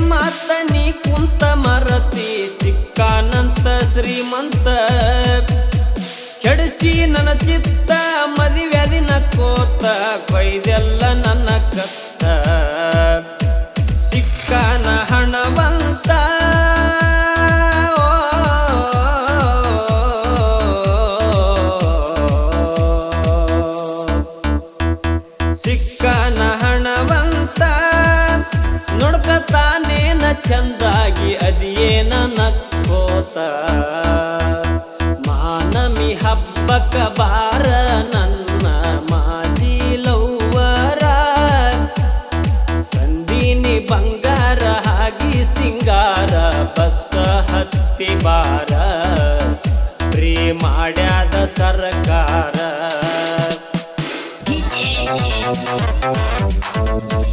ಮಾತ ನೀ ಕುಂತ ಮರತಿ ಸಿಕ್ಕಾನಂತ ಶ್ರೀಮಂತ ಕೆಡಿಸಿ ನನ್ನ ಚಿತ್ತ ಮದುವ್ಯಾದಿ ನಕ್ಕೋತ ಕೊಯ್ದೆಲ್ಲ ನನ್ನ ಕತ್ತ ಸಿಕ್ಕಾನ ಹಣವಂತ ಸಿಕ್ಕಾನ ಹಣವಂತ ನೋಡ್ಕತಾನೇನ ಚಂದಾಗಿ ಅದಿಯೇನ ನಕ್ಕೋತ ಮಾನಮಿ ಹಬ್ಬಕ್ಕ ಬಾರ ನನ್ನ